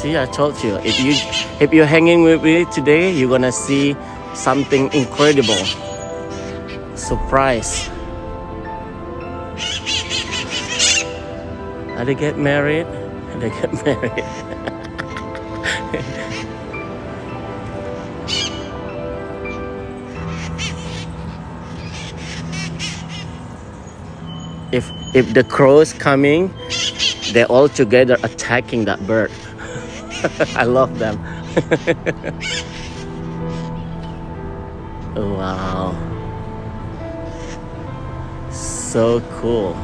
See, I told you, if you're hanging with me today, you're gonna see something incredible. Surprise. Are they get married? They get married. If the crows coming, they're all together attacking that bird. I love them. Wow. So cool.